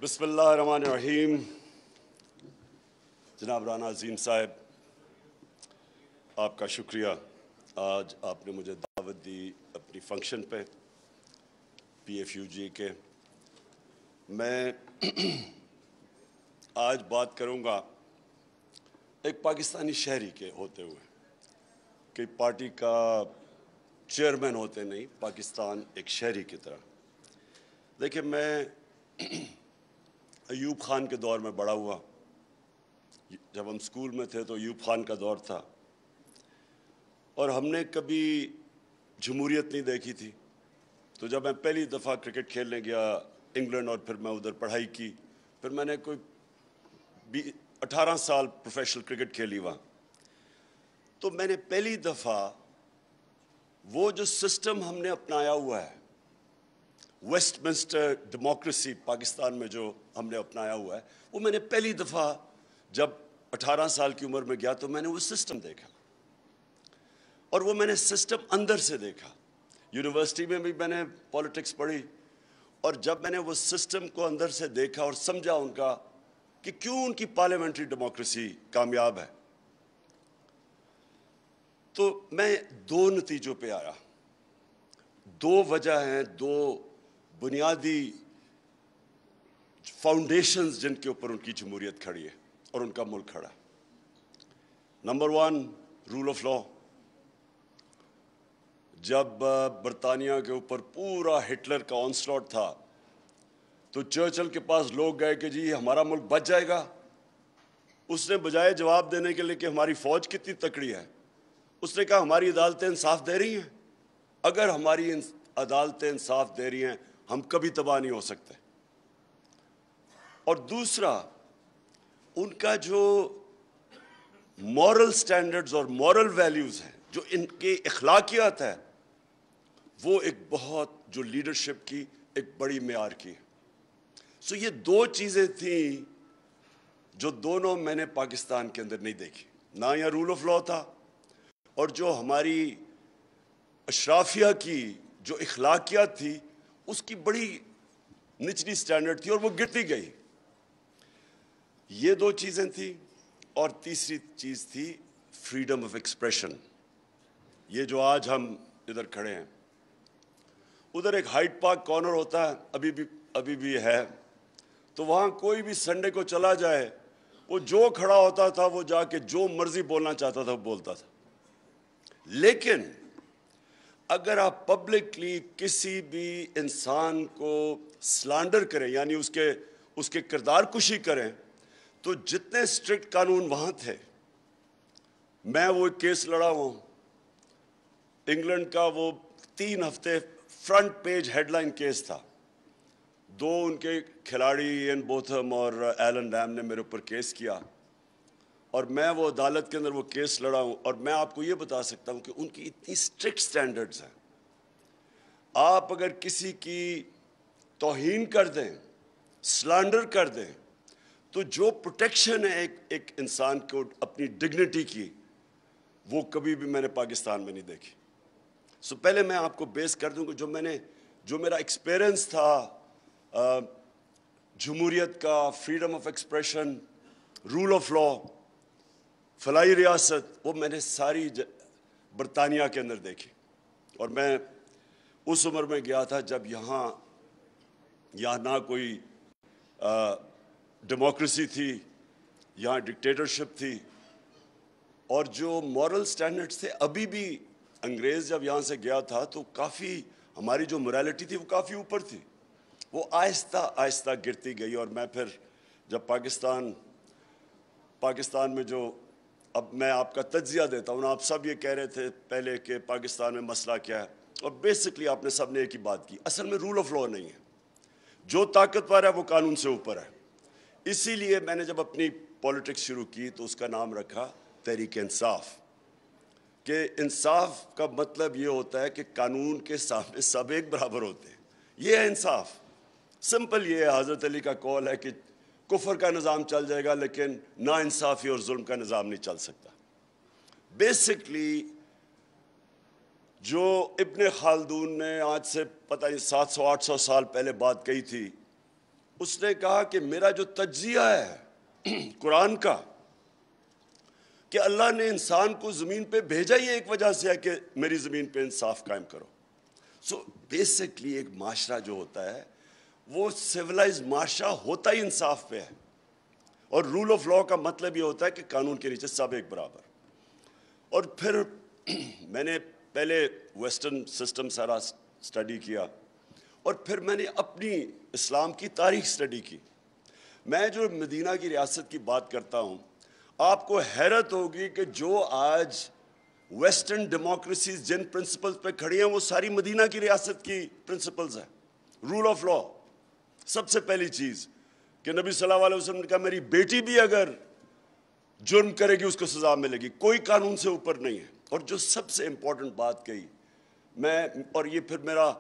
بسم اللہ الرحمن الرحیم. جناب رانا عظیم صاحب، آپ کا شکریہ. آج آپ نے مجھے دعوت دی اپنی فنکشن پہ پی ایف یو جی کے. میں آج بات کروں گا ایک پاکستانی شہری کے ہوتے ہوئے کہ پارٹی کا چیئرمین ہوتے نہیں، پاکستان ایک شہری کی طرح. دیکھیں، میں ایوب خان کے دور میں بڑا ہوا. جب ہم اسکول میں تھے تو ایوب خان کا دور تھا، اور ہم نے کبھی جمہوریت نہیں دیکھی تھی. تو جب میں پہلی دفعہ کرکٹ کھیلنے گیا انگلینڈ، اور پھر میں ادھر پڑھائی کی، پھر میں نے کوئی 18 سال پروفیشنل کرکٹ کھیلی وہاں. تو میں نے پہلی دفعہ وہ جو سسٹم ہم نے اپنایا ہوا ہے، ویسٹ منسٹر ڈیموکریسی پاکستان میں جو ہم نے اپنایا ہوا ہے، وہ میں نے پہلی دفعہ جب 18 سال کی عمر میں گیا تو میں نے وہ سسٹم دیکھا، اور وہ میں نے سسٹم اندر سے دیکھا. یونیورسٹی میں بھی میں نے پولیٹکس پڑھی، اور جب میں نے وہ سسٹم کو اندر سے دیکھا اور سمجھا ان کا کہ کیوں ان کی پارلیمنٹری ڈیموکریسی کامیاب ہے، تو میں دو نتیجوں پہ آیا. دو وجہ ہیں، دو بنیادی فاؤنڈیشنز جن کے اوپر ان کی جمہوریت کھڑی ہے اور ان کا ملک کھڑا ہے. Number 1، rule of law. جب برطانیہ کے اوپر پورا ہٹلر کا آنسلاٹ تھا تو چرچل کے پاس لوگ گئے کہ جی ہمارا ملک بچ جائے گا. اس نے بجائے جواب دینے کے لیے کہ ہماری فوج کتنی تکڑی ہے، اس نے کہا ہماری عدالتیں انصاف دے رہی ہیں. اگر ہماری عدالتیں انصاف دے رہی ہیں ہم کبھی تباہ نہیں ہو سکتے. اور دوسرا، ان کا جو مورل سٹینڈرڈز اور مورل ویلیوز ہیں، جو ان کے اخلاقیات ہے، وہ ایک بہت جو لیڈرشپ کی ایک بڑی معیار کی. سو یہ دو چیزیں تھیں جو دونوں میں نے پاکستان کے اندر نہیں دیکھی. نہ یہ رول آف لا تھا، اور جو ہماری اشرافیہ کی جو اخلاقیات تھی اس کی بڑی نچلی سٹینڈرڈ تھی اور وہ گرتی گئی. یہ دو چیزیں تھیں. اور تیسری چیز تھی فریڈم آف ایکسپریشن. یہ جو آج ہم ادھر کھڑے ہیں، ادھر ایک ہائیڈ پارک کارنر ہوتا ہے، ابھی بھی ہے. تو وہاں کوئی بھی سنڈے کو چلا جائے، وہ جو کھڑا ہوتا تھا وہ جا کے جو مرضی بولنا چاہتا تھا وہ بولتا تھا. لیکن اگر آپ پبلکلی کسی بھی انسان کو سلانڈر کریں، یعنی اس کے کردار کشی کریں، تو جتنے اسٹرکٹ قانون وہاں تھے، میں وہ ایک کیس لڑا ہوں انگلینڈ کا، وہ 3 ہفتے front page headline case تھا. 2 ان کے کھلاڑی این بوتھم اور ایلن لیم نے میرے اوپر کیس کیا، اور میں وہ عدالت کے اندر وہ کیس لڑا ہوں. اور میں آپ کو یہ بتا سکتا ہوں کہ ان کی اتنی اسٹرکٹ سٹینڈرڈز ہیں. آپ اگر کسی کی توہین کر دیں، سلانڈر کر دیں، تو جو پروٹیکشن ہے ایک انسان کو اپنی ڈگنیٹی کی، وہ کبھی بھی میں نے پاکستان میں نہیں دیکھی. سو پہلے میں آپ کو بیس کر دوں کہ جو میرا ایکسپیرئنس تھا جمہوریت کا، freedom of expression, rule of law, فلاحی ریاست، وہ میں نے ساری برطانیہ کے اندر دیکھی. اور میں اس عمر میں گیا تھا جب یہاں نہ کوئی ڈیموکریسی تھی، یہاں ڈکٹیٹرشپ تھی، اور جو مورل سٹینڈرڈز تھے ابھی بھی. انگریز جب یہاں سے گیا تھا تو کافی ہماری جو موریلٹی تھی وہ کافی اوپر تھی. وہ آہستہ آہستہ گرتی گئی. اور میں پھر جب پاکستان میں جو، اب میں آپ کا تجزیہ دیتا ہوں، آپ سب یہ کہہ رہے تھے پہلے کہ پاکستان میں مسئلہ کیا ہے، اور بیسکلی آپ نے سب نے ایک ہی بات کی، اصل میں رول آف لا نہیں ہے. جو طاقتور ہے وہ قانون سے اوپر ہے. اسی لیے میں نے جب اپنی پولیٹکس شروع کی تو اس کا نام رکھا تحریک انصاف، کہ انصاف کا مطلب یہ ہوتا ہے کہ قانون کے سامنے سب ایک برابر ہوتے ہیں. یہ ہے انصاف. سمپل یہ ہے. حضرت علی کا قول ہے کہ کفر کا نظام چل جائے گا لیکن نا انصافی اور ظلم کا نظام نہیں چل سکتا. بیسکلی جو ابن خلدون نے آج سے پتہ نہیں 700-800 سال پہلے بات کہی تھی، اس نے کہا کہ میرا جو تجزیہ ہے قرآن کا کہ اللہ نے انسان کو زمین پہ بھیجا ہی ایک وجہ سے ہے کہ میری زمین پہ انصاف قائم کرو. سو بیسکلی ایک معاشرہ جو ہوتا ہے وہ سویلائز معاشرہ ہوتا ہی انصاف پہ ہے, اور رول آف لاء کا مطلب یہ ہوتا ہے کہ قانون کے نیچے سب ایک برابر. اور پھر میں نے پہلے ویسٹرن سسٹم سارا اسٹڈی کیا, اور پھر میں نے اپنی اسلام کی تاریخ اسٹڈی کی. میں جو مدینہ کی ریاست کی بات کرتا ہوں, آپ کو حیرت ہوگی کہ جو آج ویسٹرن ڈیموکریسیز جن پرنسپلز پہ کھڑی ہیں وہ ساری مدینہ کی ریاست کی پرنسپلز ہیں. رول آف لاء, سب سے پہلی چیز کہ نبی صلی اللہ علیہ وسلم نے کہا میری بیٹی بھی اگر جرم کرے گی اس کو سزا ملے گی, کوئی قانون سے اوپر نہیں ہے. اور جو سب سے امپورٹنٹ بات کہی میں, اور یہ پھر میرا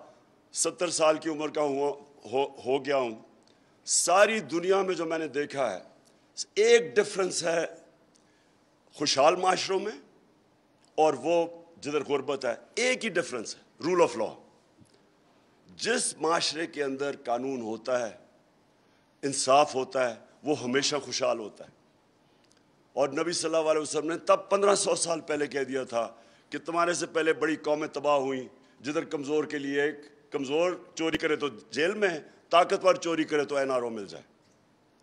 70 سال کی عمر کا ہو گیا ہوں, ساری دنیا میں جو میں نے دیکھا ہے ایک ڈفرنس ہے خوشحال معاشروں میں اور وہ جدھر غربت ہے, ایک ہی ڈفرنس ہے, رول آف لاء. جس معاشرے کے اندر قانون ہوتا ہے, انصاف ہوتا ہے, وہ ہمیشہ خوشحال ہوتا ہے. اور نبی صلی اللہ علیہ وسلم نے تب 1500 سال پہلے کہہ دیا تھا کہ تمہارے سے پہلے بڑی قومیں تباہ ہوئیں جدھر کمزور کے لیے ایک کمزور چوری کرے تو جیل میں ہے, طاقتور چوری کرے تو NRO مل جائے.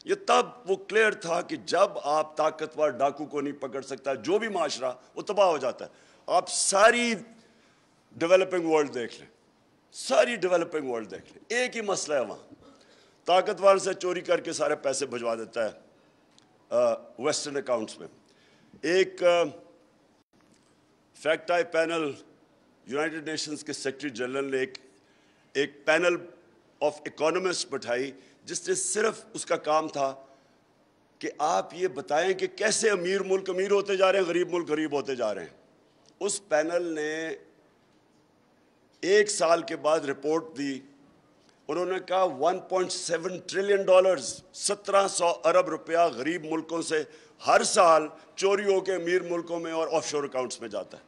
یہ تب وہ کلیئر تھا کہ جب آپ طاقتور ڈاکو کو نہیں پکڑ سکتا, جو بھی معاشرہ وہ تباہ ہو جاتا ہے. آپ ساری ڈیولپنگ ورلڈ دیکھ لیں, ساری ڈیولپنگ ورلڈ دیکھ لیں, ایک ہی مسئلہ ہے وہاں, طاقتور سے چوری کر کے سارے پیسے بھجوا دیتا ہے ویسٹرن اکاؤنٹس میں. ایک fact I panel United nations کے سیکرٹری جنرل نے ایک پینل آف اکانومسٹ بٹھائی جس نے صرف اس کا کام تھا کہ آپ یہ بتائیں کہ کیسے امیر ملک امیر ہوتے جا رہے ہیں, غریب ملک غریب ہوتے جا رہے ہیں. اس پینل نے ایک سال کے بعد رپورٹ دی, انہوں نے کہا 1.7 ٹریلین ڈالرز 1700 ارب روپیہ غریب ملکوں سے ہر سال چوری ہو کے امیر ملکوں میں اور آف شور اکاؤنٹس میں جاتا ہے.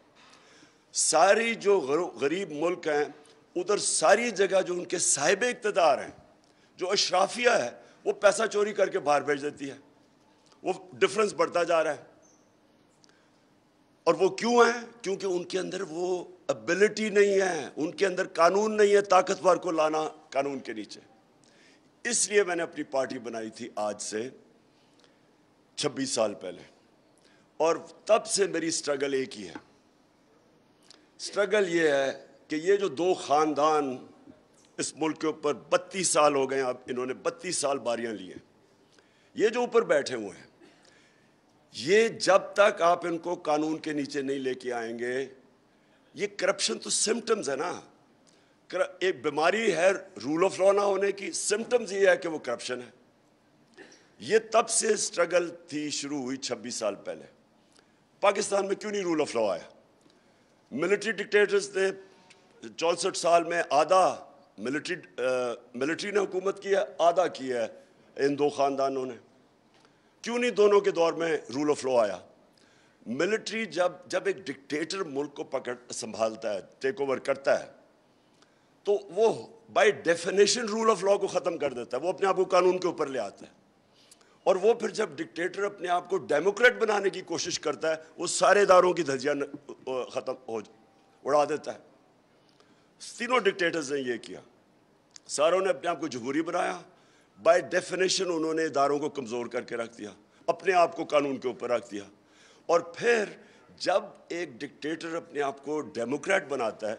ساری جو غریب ملک ہیں ادھر ساری جگہ جو ان کے صاحب اقتدار ہیں, جو اشرافیہ ہے, وہ پیسہ چوری کر کے باہر بھیج دیتی ہے. وہ ڈفرنس بڑھتا جا رہا ہے. اور وہ کیوں ہیں؟ کیونکہ ان کے اندر وہ ابیلٹی نہیں ہے, ان کے اندر قانون نہیں ہے طاقتور کو لانا قانون کے نیچے. اس لیے میں نے اپنی پارٹی بنائی تھی آج سے 26 سال پہلے, اور تب سے میری سٹرگل ایک ہی ہے. سٹرگل یہ ہے کہ یہ جو دو خاندان اس ملک کے اوپر 32 سال ہو گئے ہیں, اب انہوں نے 32 سال باریاں لی ہیں, یہ جو اوپر بیٹھے ہوئے ہیں, یہ جب تک آپ ان کو قانون کے نیچے نہیں لے کے آئیں گے, یہ کرپشن تو سمٹمز ہے نا, ایک بیماری ہے رول آف لاء نہ ہونے کی, سمٹمز یہ ہے کہ وہ کرپشن ہے. یہ تب سے سٹرگل تھی, شروع ہوئی 26 سال پہلے. پاکستان میں کیوں نہیں رول آف لاء آیا؟ ملٹری ڈکٹیٹرز نے 64 سال میں آدھا ملٹری نے حکومت کی ہے, آدھا کیا ہے ان دو خاندانوں نے. کیوں نہیں دونوں کے دور میں رول آف لاء آیا؟ ملٹری جب ایک ڈکٹیٹر ملک کو سنبھالتا ہے, ٹیک اوور کرتا ہے, تو وہ by definition rule of law کو ختم کر دیتا ہے, وہ اپنے آپ کو قانون کے اوپر لے آتا ہے. اور وہ پھر جب ڈکٹیٹر اپنے آپ کو ڈیموکریٹ بنانے کی کوشش کرتا ہے, وہ سارے اداروں کی دھجیاں اڑا دیتا ہے. تینوں ڈکٹیٹرز نے یہ کیا, ساروں نے اپنے آپ کو جمہوری بنایا, بائی ڈیفینیشن انہوں نے اداروں کو کمزور کر کے رکھ دیا, اپنے آپ کو قانون کے اوپر رکھ دیا. اور پھر جب ایک ڈکٹیٹر اپنے آپ کو ڈیموکریٹ بناتا ہے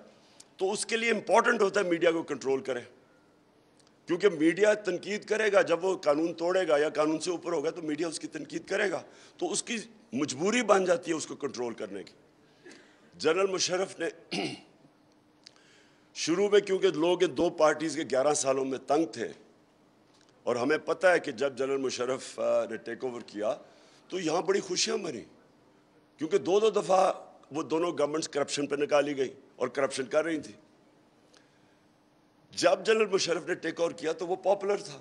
تو اس کے لیے امپورٹنٹ ہوتا ہے میڈیا کو کنٹرول کرے, کیونکہ میڈیا تنقید کرے گا. جب وہ قانون توڑے گا یا قانون سے اوپر ہوگا تو میڈیا اس کی تنقید کرے گا, تو اس کی مجبوری بن جاتی ہے اس کو کنٹرول کرنے کی. جنرل مشرف نے شروع میں, کیونکہ لوگ دو پارٹیز کے 11 سالوں میں تنگ تھے, اور ہمیں پتہ ہے کہ جب جنرل مشرف نے ٹیک اوور کیا تو یہاں بڑی خوشیاں منی, کیونکہ دو دفعہ وہ دونوں گورنمنٹس کرپشن پہ نکالی گئی اور کرپشن کر رہی تھی. جب جنرل مشرف نے ٹیک اوور کیا تو وہ پاپولر تھا,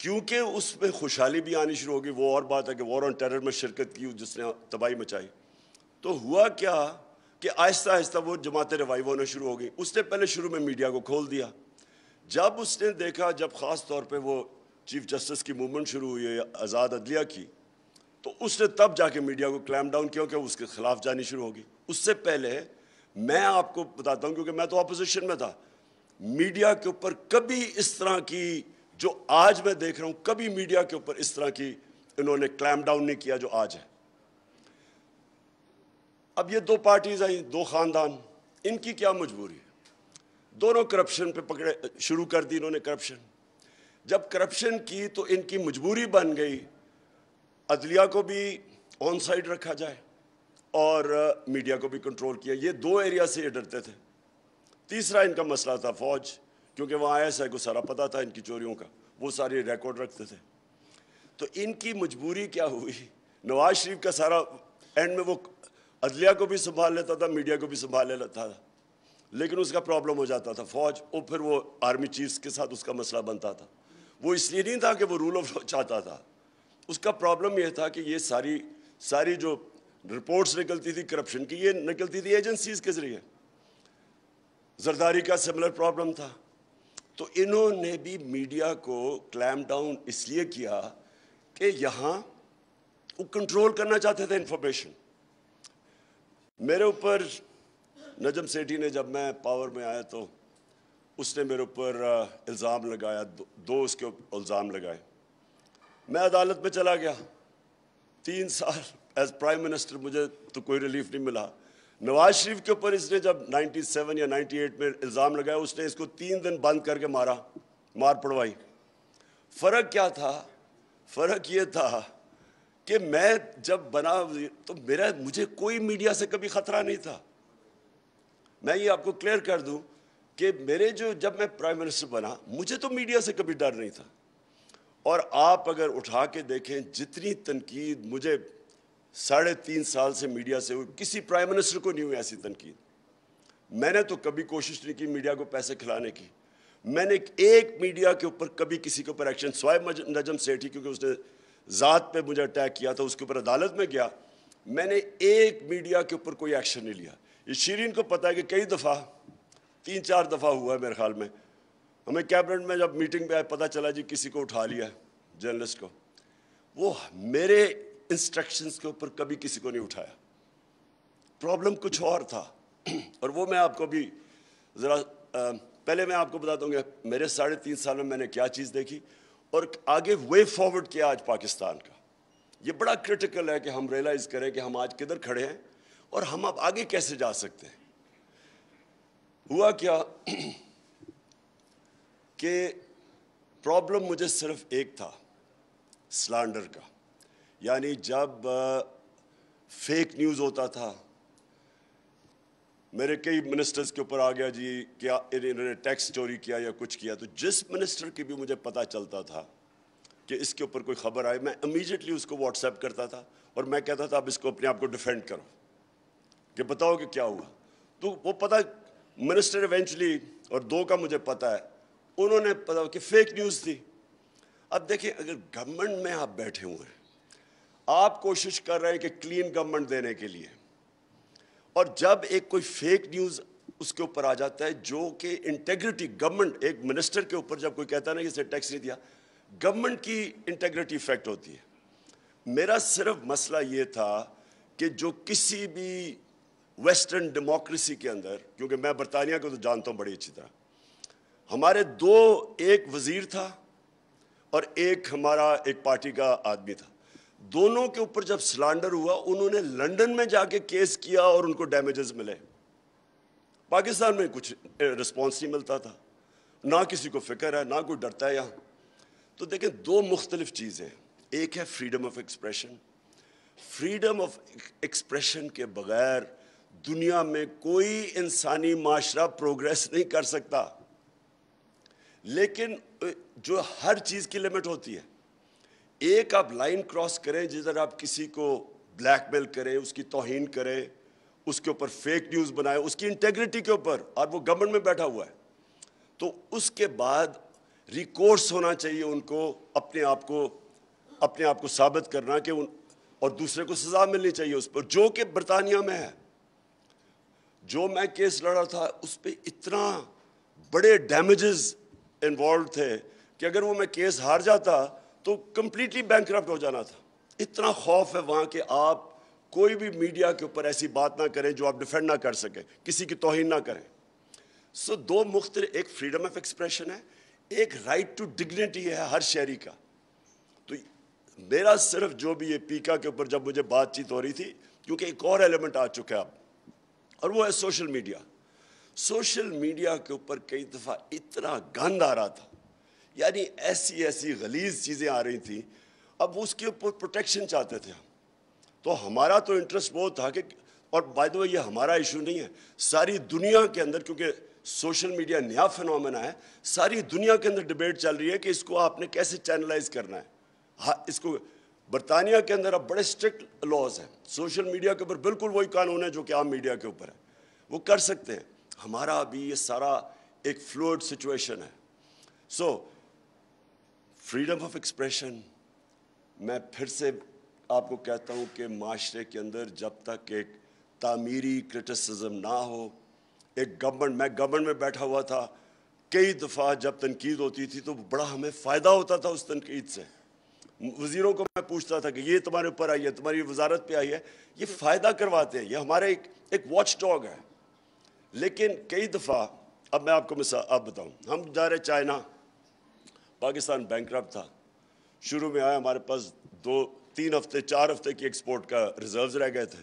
کیونکہ اس میں خوشحالی بھی آنی شروع ہو گئی. وہ اور بات ہے کہ وار آن ٹیرر میں شرکت کی جس نے تباہی مچائی. تو ہوا کیا کہ آہستہ آہستہ وہ جماعتیں ریوائیو ہونا شروع ہو گئی. اس نے پہلے شروع میں میڈیا کو کھول دیا. جب اس نے دیکھا, جب خاص طور پہ وہ چیف جسٹس کی موومنٹ شروع ہوئی ہے آزاد عدلیہ کی, تو اس نے تب جا کے میڈیا کو کلیم ڈاؤن کیا کہ اس کے خلاف جانی شروع ہوگی. اس سے پہلے میں آپ کو بتاتا ہوں, کیونکہ میں تو اپوزیشن میں تھا, میڈیا کے اوپر کبھی اس طرح کی جو آج میں دیکھ رہا ہوں, کبھی میڈیا کے اوپر اس طرح کی انہوں نے کلیم ڈاؤن نہیں کیا جو آج ہے. اب یہ دو پارٹیز آئیں, دو خاندان, ان کی کیا مجبوری ہے؟ دونوں کرپشن پہ پکڑے شروع کر دی انہوں نے کرپشن. جب کرپشن کی تو ان کی مجبوری بن گئی عدلیہ کو بھی آن سائڈ رکھا جائے اور میڈیا کو بھی کنٹرول کیا. یہ دو ایریا سے یہ ڈرتے تھے. تیسرا ان کا مسئلہ تھا فوج, کیونکہ وہاں ایسا کو سارا پتہ تھا ان کی چوریوں کا, وہ سارے ریکارڈ رکھتے تھے. تو ان کی مجبوری کیا ہوئی, نواز شریف کا سارا اینڈ میں وہ عدلیہ کو بھی سنبھال لیتا تھا, میڈیا کو بھی سنبھال لیتا تھا, لیکن اس کا پرابلم ہو جاتا تھا فوج, اور پھر وہ آرمی چیفز کے ساتھ اس کا مسئلہ بنتا تھا. وہ اس لیے نہیں تھا کہ وہ رول آف لا چاہتا تھا, اس کا پرابلم یہ تھا کہ یہ ساری جو رپورٹس نکلتی تھی کرپشن کی, یہ نکلتی تھی ایجنسیز کے ذریعے. زرداری کا سملر پرابلم تھا. تو انہوں نے بھی میڈیا کو کلیم ڈاؤن اس لیے کیا کہ یہاں وہ کنٹرول کرنا چاہتے تھے انفارمیشن. میرے اوپر نجم سیٹھی نے, جب میں پاور میں آیا تو اس نے میرے اوپر الزام لگایا, دو اس کے الزام لگائے. میں عدالت میں چلا گیا, 3 سال ایز پرائم منسٹر مجھے تو کوئی ریلیف نہیں ملا. نواز شریف کے اوپر اس نے جب 97 یا 98 میں الزام لگایا, اس نے اس کو 3 دن بند کر کے مار پڑوائی. فرق کیا تھا؟ فرق یہ تھا کہ میں جب بنا تو مجھے کوئی میڈیا سے کبھی خطرہ نہیں تھا. میں یہ آپ کو کلیئر کر دوں کہ جب میں پرائم منسٹر بنا, مجھے تو میڈیا سے کبھی ڈر نہیں تھا. اور آپ اگر اٹھا کے دیکھیں جتنی تنقید مجھے 3.5 سال سے میڈیا سے ہوئی, کسی پرائم منسٹر کو نہیں ہوئی ایسی تنقید. میں نے تو کبھی کوشش نہیں کی میڈیا کو پیسے کھلانے کی. میں نے ایک میڈیا کے اوپر کبھی کسی کے اوپر ایکشن, سوائے نجم سیٹھی کیونکہ اس نے ذات پہ مجھے اٹیک کیا تھا, اس کے اوپر عدالت میں گیا, میں نے ایک میڈیا کے اوپر کوئی ایکشن نہیں لیا. یہ شیرین کو پتہ ہے کہ کئی دفعہ 3-4 دفعہ ہوا ہے میرے خیال میں, ہمیں کیبنٹ میں جب میٹنگ پہ آئے پتہ چلا جی کسی کو اٹھا لیا ہے جرنلسٹ کو, وہ میرے انسٹرکشنز کے اوپر کبھی کسی کو نہیں اٹھایا. پرابلم کچھ اور تھا, اور وہ میں آپ کو بھی ذرا پہلے میں آپ کو بتاتا ہوں کہ میرے 3.5 سال میں نے کیا چیز دیکھی اور آگے وے فارورڈ کیا آج پاکستان کا. یہ بڑا کرٹیکل ہے کہ ہم ریئلائز کریں کہ ہم آج کدھر کھڑے ہیں اور ہم اب آگے کیسے جا سکتے ہیں. ہوا کیا کہ پرابلم مجھے صرف ایک تھا, سلانڈر کا. یعنی جب فیک نیوز ہوتا تھا, میرے کئی منسٹرز کے اوپر آ گیا جی کیا انہوں نے ٹیکس چوری کیا یا کچھ کیا, تو جس منسٹر کی بھی مجھے پتہ چلتا تھا کہ اس کے اوپر کوئی خبر آئے, میں امیجیٹلی اس کو واٹس ایپ کرتا تھا اور میں کہتا تھا اب اس کو اپنے آپ کو ڈیفینڈ کرو کہ بتاؤ کہ کیا ہوا. تو وہ پتہ منسٹر ایونچولی, اور 2 کا مجھے پتہ ہے, انہوں نے پتہ کہ فیک نیوز تھی. اب دیکھیں اگر گورنمنٹ میں آپ بیٹھے ہوئے ہیں, آپ کوشش کر رہے ہیں کہ کلین گورنمنٹ دینے کے لیے, اور جب ایک کوئی فیک نیوز اس کے اوپر آ جاتا ہے جو کہ انٹیگریٹی گورنمنٹ, ایک منسٹر کے اوپر جب کوئی کہتا ہے نا کہ اسے ٹیکس نہیں دیا, گورنمنٹ کی انٹیگریٹی افیکٹ ہوتی ہے. میرا صرف مسئلہ یہ تھا کہ جو کسی بھی ویسٹرن ڈیموکریسی کے اندر, کیونکہ میں برطانیہ کو تو جانتا ہوں بڑی اچھی طرح, ہمارے 2 ایک وزیر تھا اور ایک ہمارا ایک پارٹی کا آدمی تھا. دونوں کے اوپر جب سلانڈر ہوا, انہوں نے لنڈن میں جا کے کیس کیا اور ان کو ڈیمیجز ملے. پاکستان میں کچھ رسپانس نہیں ملتا تھا, نہ کسی کو فکر ہے, نہ کوئی ڈرتا ہے یہاں. تو دیکھیں 2 مختلف چیزیں, ایک ہے freedom of expression. Freedom of expression کے بغیر دنیا میں کوئی انسانی معاشرہ پروگریس نہیں کر سکتا. لیکن جو ہر چیز کی لمٹ ہوتی ہے. ایک آپ لائن کراس کریں جدھر آپ کسی کو بلیک میل کریں, اس کی توہین کریں, اس کے اوپر فیک نیوز بنائیں, اس کی انٹیگریٹی کے اوپر, اور وہ گورنمنٹ میں بیٹھا ہوا ہے, تو اس کے بعد ریکورس ہونا چاہیے ان کو اپنے آپ کو ثابت کرنا کہ اور دوسرے کو سزا ملنی چاہیے اس پر, جو کہ برطانیہ میں ہے. جو میں کیس لڑا تھا اس پہ اتنا بڑے ڈیمیجز انوالو تھے کہ اگر وہ میں کیس ہار جاتا تو کمپلیٹلی بینکرپٹ ہو جانا تھا. اتنا خوف ہے وہاں کہ آپ کوئی بھی میڈیا کے اوپر ایسی بات نہ کریں جو آپ ڈیفینڈ نہ کر سکیں, کسی کی توہین نہ کریں. سو دو مختلف, ایک فریڈم آف ایکسپریشن ہے, ایک رائٹ ٹو ڈگنیٹی ہے ہر شہری کا. تو میرا صرف جو بھی یہ پیکا کے اوپر جب مجھے بات چیت ہو رہی تھی, کیونکہ ایک اور ایلیمنٹ آ چکا ہے اب, اور وہ ہے سوشل میڈیا. سوشل میڈیا کے اوپر کئی دفعہ اتنا گند آ رہا تھا, یعنی ایسی غلیظ چیزیں آ رہی تھیں. اب اس کے اوپر پروٹیکشن چاہتے تھے ہم, تو ہمارا تو انٹرسٹ وہ تھا کہ, اور بائی دا وے یہ ہمارا ایشو نہیں ہے, ساری دنیا کے اندر, کیونکہ سوشل میڈیا نیا فنومنا ہے, ساری دنیا کے اندر ڈیبیٹ چل رہی ہے کہ اس کو آپ نے کیسے چینلائز کرنا ہے. اس کو برطانیہ کے اندر اب بڑے اسٹرکٹ لاز ہیں سوشل میڈیا کے اوپر, بالکل وہی قانون ہے جو کہ عام میڈیا کے اوپر ہے, وہ کر سکتے ہیں. ہمارا ابھی یہ سارا ایک فلوئڈ سچویشن ہے. سو فریڈم آف ایکسپریشن, میں پھر سے آپ کو کہتا ہوں کہ معاشرے کے اندر جب تک ایک تعمیری کرٹیسزم نہ ہو, ایک میں گورنمنٹ میں بیٹھا ہوا تھا, کئی دفعہ جب تنقید ہوتی تھی تو بڑا ہمیں فائدہ ہوتا تھا اس تنقید سے. وزیروں کو میں پوچھتا تھا کہ یہ تمہارے اوپر آئی ہے, تمہاری وزارت پہ آئی ہے, یہ فائدہ کرواتے ہیں, یہ ہمارے ایک واچ ڈاگ ہے. لیکن کئی دفعہ, اب میں آپ کو آپ بتاؤں, ہم جا رہے چائنا, پاکستان بینکرپٹ تھا, شروع میں آیا, ہمارے پاس 2-3 ہفتے 4 ہفتے کی ایکسپورٹ کا ریزروز رہ گئے تھے.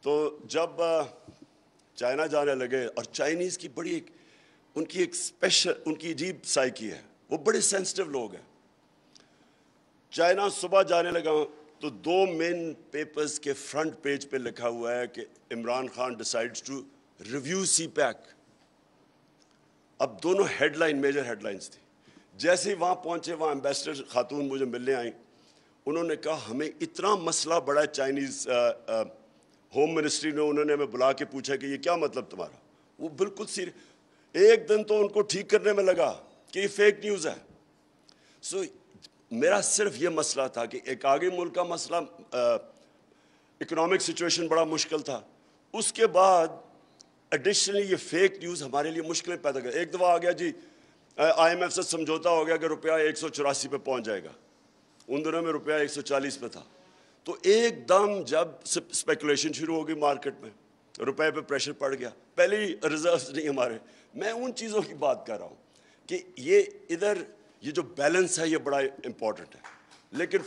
تو جب چائنا جانے لگے, اور چائنیز کی بڑی ان کی ایک اسپیشل, ان کی عجیب سائیکی ہے, وہ بڑے سینسٹیو لوگ ہیں. چائنا صبح جانے لگا تو 2 مین پیپرز کے فرنٹ پیج پہ لکھا ہوا ہے کہ Imran Khan decides to review CPEC. اب دونوں headline, major headlines تھی. جیسے ہی وہاں پہنچے, وہاں ایمبیسڈر خاتون مجھے ملنے آئیں, انہوں نے کہا ہمیں اتنا مسئلہ بڑا ہے. چائنیز ہوم منسٹری نے, انہوں نے ہمیں بلا کے پوچھا کہ یہ کیا مطلب تمہارا. وہ بالکل ایک دن تو ان کو ٹھیک کرنے میں لگا کہ یہ فیک نیوز ہے. سو میرا صرف یہ مسئلہ تھا کہ ایک آگے ملک کا مسئلہ, اکنامک سچویشن بڑا مشکل تھا, اس کے بعد ایڈیشنلی یہ فیک نیوز ہمارے لیے مشکلیں پیدا کر. ایک دفعہ آ گیا جی IMF سے سمجھوتا ہو گیا کہ روپیہ 184 پہ پہنچ جائے گا, ان دنوں میں روپیہ 140 پہ تھا. تو ایک دم جب اسپیکولیشن شروع ہو گئی مارکیٹ میں, روپے پہ پریشر پڑ گیا. پہلے ہی ریزروز نہیں ہمارے. میں ان چیزوں کی بات کر رہا ہوں کہ یہ ادھر یہ جو بیلنس ہے یہ بڑا امپورٹنٹ ہے. لیکن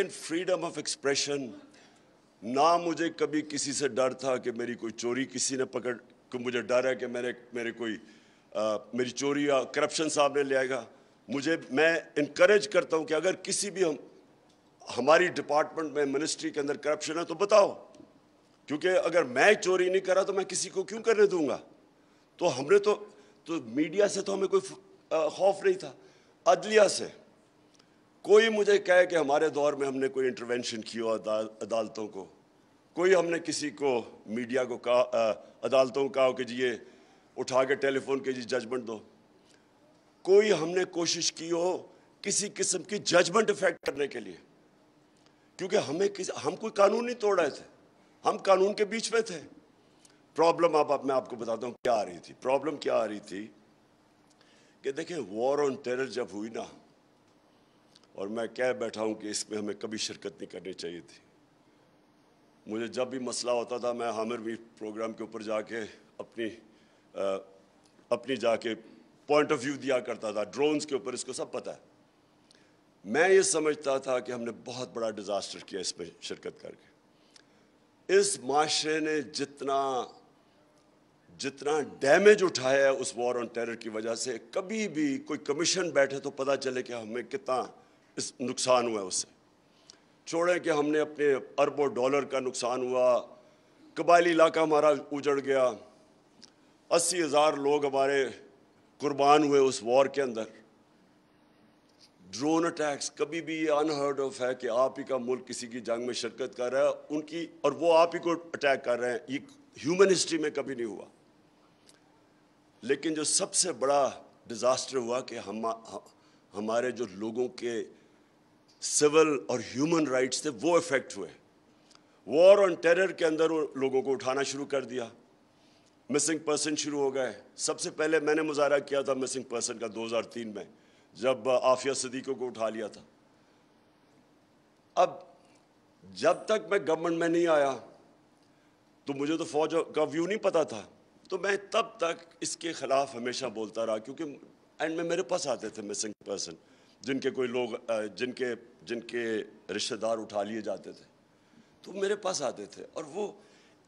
فریڈم آف ایکسپریشن, نہ مجھے کبھی کسی سے ڈر تھا کہ میری کوئی چوری کسی نے پکڑ, کہ مجھے ڈر ہے کہ میری چوری یا کرپشن سامنے لے آئے گا. میں انکریج کرتا ہوں کہ اگر کسی بھی ہماری ڈپارٹمنٹ میں, منسٹری کے اندر کرپشن ہے تو بتاؤ, کیونکہ اگر میں چوری نہیں کرا تو میں کسی کو کیوں کرنے دوں گا. تو ہم نے تو میڈیا سے تو ہمیں کوئی خوف نہیں تھا. عدلیہ سے کوئی مجھے کہے کہ ہمارے دور میں ہم نے کوئی انٹروینشن کی ہو عدالتوں کو, کوئی ہم نے کسی کو میڈیا کو کہا, عدالتوں کو کہا کہ جی یہ اٹھا کے ٹیلی فون کے جی ججمنٹ دو, کوئی ہم نے کوشش کی ہو کسی قسم کی ججمنٹ افیکٹ کرنے کے لیے, کیونکہ ہم کوئی قانون نہیں توڑ رہے تھے, ہم قانون کے بیچ میں تھے. پرابلم اب میں آپ کو بتاتا ہوں کیا آ رہی تھی. پرابلم کیا آ رہی تھی کہ دیکھیں وار آن ٹیرر جب ہوئی نا, اور میں کہہ بیٹھا ہوں کہ اس میں ہمیں کبھی شرکت نہیں کرنی چاہیے تھی. مجھے جب بھی مسئلہ ہوتا تھا میں حامر بھی پروگرام کے اوپر جا کے اپنی جا کے پوائنٹ آف ویو دیا کرتا تھا, ڈرونز کے اوپر, اس کو سب پتہ ہے. میں یہ سمجھتا تھا کہ ہم نے بہت بڑا ڈیزاسٹر کیا اس میں شرکت کر کے. اس معاشرے نے جتنا ڈیمیج اٹھایا ہے اس وار آن ٹیرر کی وجہ سے, کبھی بھی کوئی کمیشن بیٹھے تو پتہ چلے کہ ہمیں کتنا نقصان ہوا ہے اس سے. چھوڑیں کہ ہم نے اپنے اربوں ڈالر کا نقصان ہوا, قبائلی علاقہ ہمارا اجڑ گیا, 80,000 لوگ ہمارے قربان ہوئے اس وار کے اندر. ڈرون اٹیکس, کبھی بھی یہ انہرڈ آف ہے کہ آپ ہی کا ملک کسی کی جنگ میں شرکت کر رہا ہے اور وہ آپ ہی کو اٹیک کر رہے ہیں. یہ ہیومن ہسٹری میں کبھی نہیں ہوا. لیکن جو سب سے بڑا ڈیزاسٹر ہوا کہ ہمارے جو لوگوں کے سول اور ہیومن رائٹس تھے وہ افیکٹ ہوئے. وار آن ٹیرر کے اندر وہ لوگوں کو اٹھانا شروع کر دیا. مسنگ پرسن شروع ہو گئے. سب سے پہلے میں نے مظاہرہ کیا تھا مسنگ پرسن کا 2003 میں جب عافیہ صدیقی کو اٹھا لیا تھا. اب جب تک میں گورنمنٹ میں نہیں آیا تو مجھے تو فوج کا ویو نہیں پتا تھا, تو میں تب تک اس کے خلاف ہمیشہ بولتا رہا, کیونکہ اینڈ میں میرے پاس آتے تھے مسنگ پرسن جن کے کوئی لوگ جن کے رشتہ دار اٹھا لیے جاتے تھے, تو میرے پاس آتے تھے. اور وہ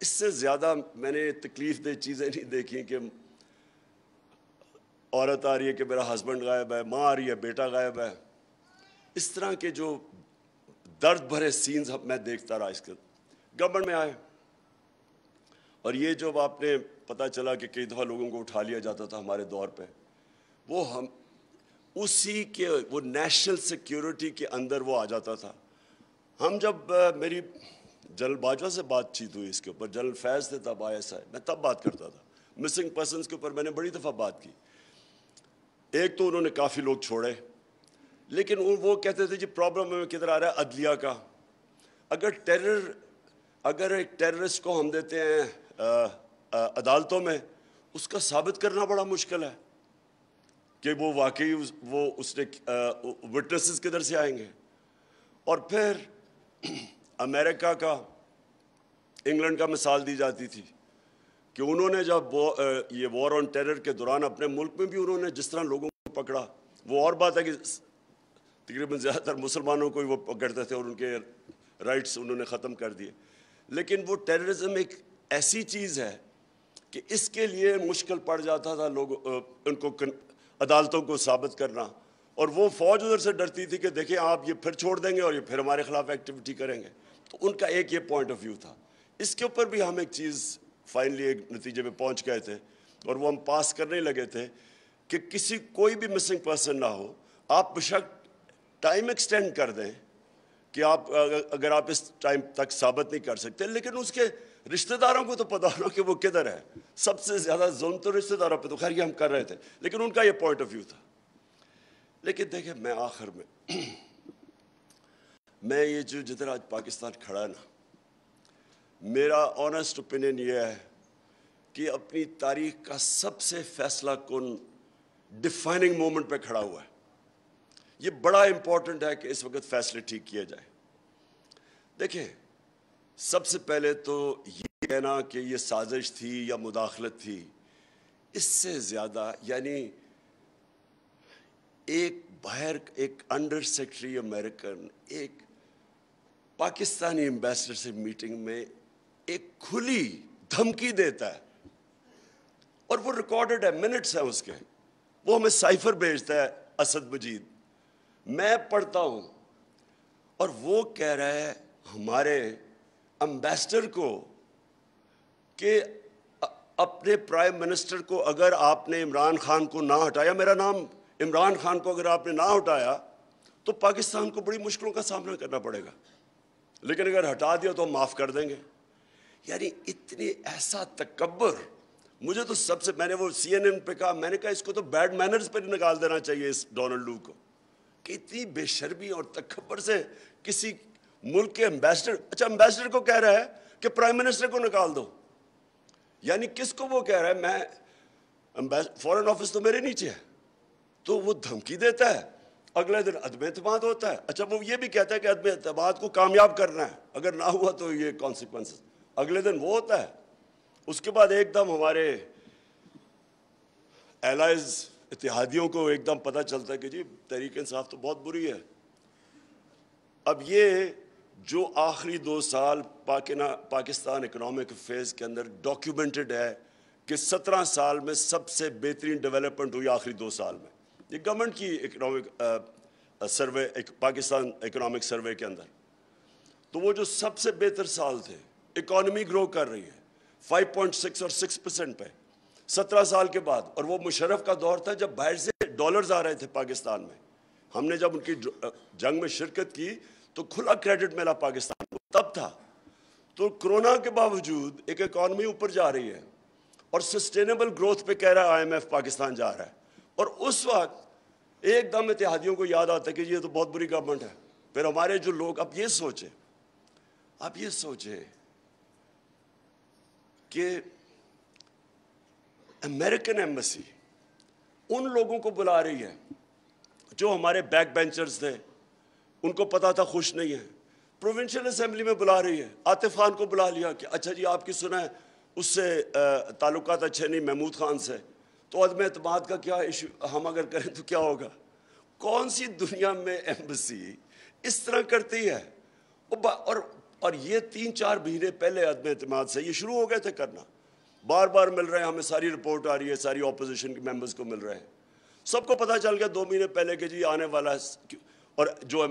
اس سے زیادہ میں نے تکلیف دہ چیزیں نہیں دیکھیں کہ عورت آ رہی ہے کہ میرا ہسبینڈ غائب ہے, ماں آ رہی ہے بیٹا غائب ہے. اس طرح کے جو درد بھرے سینز میں دیکھتا رہا. اس کے گورنمنٹ میں آئے اور یہ جو آپ نے پتہ چلا کہ کئی دفعہ لوگوں کو اٹھا لیا جاتا تھا ہمارے دور پہ, وہ ہم اسی کے وہ نیشنل سیکیورٹی کے اندر وہ آ جاتا تھا. ہم جب میری جنرل باجوہ سے بات چیت ہوئی اس کے اوپر, جنرل فیض تھے تب ISI, میں تب بات کرتا تھا مسنگ پرسنس کے اوپر. میں نے بڑی دفعہ بات کی. ایک تو انہوں نے کافی لوگ چھوڑے, لیکن وہ کہتے تھے جی پرابلم میں کدھر آ رہا ہے عدلیہ کا. اگر ایک ٹیررسٹ کو ہم دیتے ہیں عدالتوں میں, اس کا ثابت کرنا بڑا مشکل ہے کہ وہ واقعی اس نے وٹنسز کدھر سے آئیں گے. اور پھر امریکہ کا, انگلینڈ کا مثال دی جاتی تھی کہ انہوں نے جب یہ وار آن ٹیرر کے دوران اپنے ملک میں بھی انہوں نے جس طرح لوگوں کو پکڑا, وہ اور بات ہے کہ تقریباً زیادہ تر مسلمانوں کو ہی وہ پکڑتے تھے اور ان کے رائٹس انہوں نے ختم کر دیے. لیکن وہ ٹیررزم ایک ایسی چیز ہے کہ اس کے لیے مشکل پڑ جاتا تھا ان کو عدالتوں کو ثابت کرنا. اور وہ فوج ادھر سے ڈرتی تھی کہ دیکھیں آپ یہ پھر چھوڑ دیں گے اور یہ پھر ہمارے خلاف ایکٹیویٹی کریں گے. تو ان کا ایک یہ پوائنٹ آف ویو تھا. اس کے اوپر بھی ہم ایک چیز فائنلی ایک نتیجے پہ پہنچ گئے تھے اور وہ ہم پاس کرنے لگے تھے کہ کوئی بھی مسنگ پرسن نہ ہو, آپ بشک ٹائم ایکسٹینڈ کر دیں کہ آپ اگر آپ اس ٹائم تک ثابت نہیں کر سکتے, لیکن اس کے رشتہ داروں کو تو پتا ہونا کہ وہ کدھر ہے. سب سے زیادہ ظلم تو رشتہ داروں پہ, تو خیر یہ ہم کر رہے تھے, لیکن ان کا یہ پوائنٹ آف ویو تھا. لیکن دیکھیں میں آخر میں یہ جو جدھر آج پاکستان کھڑا ہے نا, میرا آنیسٹ اوپینین یہ ہے کہ اپنی تاریخ کا سب سے فیصلہ کن ڈیفائننگ مومنٹ پہ کھڑا ہوا ہے. یہ بڑا امپورٹنٹ ہے کہ اس وقت فیصلے ٹھیک کیے جائیں. دیکھیں سب سے پہلے تو یہ کہنا کہ یہ سازش تھی یا مداخلت تھی, اس سے زیادہ یعنی ایک انڈر سیکرٹری امریکن ایک پاکستانی ایمبیسڈر سے میٹنگ میں ایک کھلی دھمکی دیتا ہے, اور وہ ریکارڈڈ ہے, منٹس ہیں اس کے, وہ ہمیں سائفر بھیجتا ہے اسد مجید, میں پڑھتا ہوں, اور وہ کہہ رہا ہے ہمارے امبیسڈر کو کہ اپنے پرائم منسٹر کو اگر آپ نے عمران خان کو نہ ہٹایا, میرا نام عمران خان کو اگر آپ نے نہ ہٹایا تو پاکستان کو بڑی مشکلوں کا سامنا کرنا پڑے گا, لیکن اگر ہٹا دیا تو ہم معاف کر دیں گے. یعنی اتنے ایسا تکبر, مجھے تو سب سے, میں نے وہ CNN پہ کہا, میں نے کہا اس کو تو بیڈ مینرز پہ نکال دینا چاہیے اس ڈونلڈ لو کو, کہ اتنی بے شرمی اور تکبر سے کسی ملک کے امبیسڈر, اچھا امبیسڈر کو کہہ رہا ہے کہ پرائم منسٹر کو نکال دو. یعنی کس کو وہ کہہ رہا ہے, میں فورن آفس تو میرے نیچے ہے, تو وہ دھمکی دیتا ہے. اگلے دن عدم اعتماد ہوتا ہے. اچھا وہ یہ بھی کہتا ہے کہ عدم اعتماد کو کامیاب کرنا ہے, اگر نہ ہوا تو یہ کانسیکوینس, اگلے دن وہ ہوتا ہے. اس کے بعد ایک دم ہمارے ایلائز اتحادیوں کو ایک دم پتہ چلتا ہے کہ جی تحریک انصاف تو بہت بری ہے. اب یہ جو آخری 2 سال پاکستان اکنامک فیز کے اندر ڈاکیومنٹڈ ہے کہ 17 سال میں سب سے بہترین ڈیولپمنٹ ہوئی آخری 2 سال میں, یہ گورنمنٹ کی economic survey, Pakistan economic survey کے اندر, تو وہ جو سب سے بہتر سال تھے, اکانومی گرو کر رہی ہے 5.6 اور 6% پہ 17 سال کے بعد. اور وہ مشرف کا دور تھا جب باہر سے ڈالرز آ رہے تھے پاکستان میں. ہم نے جب ان کی جنگ میں شرکت کی تو کھلا کریڈٹ ملا پاکستان کو, تب تھا. تو کرونا کے باوجود ایک اکانومی اوپر جا رہی ہے اور سسٹینیبل گروتھ پہ کہہ رہا ہے IMF پاکستان جا رہا ہے, اور اس وقت ایک دم اتحادیوں کو یاد آتا ہے کہ یہ تو بہت بری گورنمنٹ ہے. پھر ہمارے جو لوگ, اب یہ سوچیں کہ امریکن ایمبیسی ان لوگوں کو بلا رہی ہے جو ہمارے بیک بینچرز تھے, ان کو پتا تھا خوش نہیں ہے, پروونشل اسمبلی میں بلا رہی ہے. عاطف خان کو بلا لیا کہ اچھا جی آپ کی سنا ہے اس سے تعلقات اچھے نہیں محمود خان سے, تو عدم اعتماد کا کیا ایشو, ہم اگر کریں تو کیا ہوگا. کون سی دنیا میں ایمبیسی اس طرح کرتی ہے؟ اور یہ 3-4 مہینے پہلے عدم اعتماد سے یہ شروع ہو گئے تھے کرنا. بار بار مل رہے ہیں ہمیں, ساری رپورٹ آ رہی ہے, ساری اپوزیشن کے ممبرز کو مل رہے ہیں, سب کو پتہ چل گیا 2 مہینے پہلے کہ جی آنے والا ہے. اور جو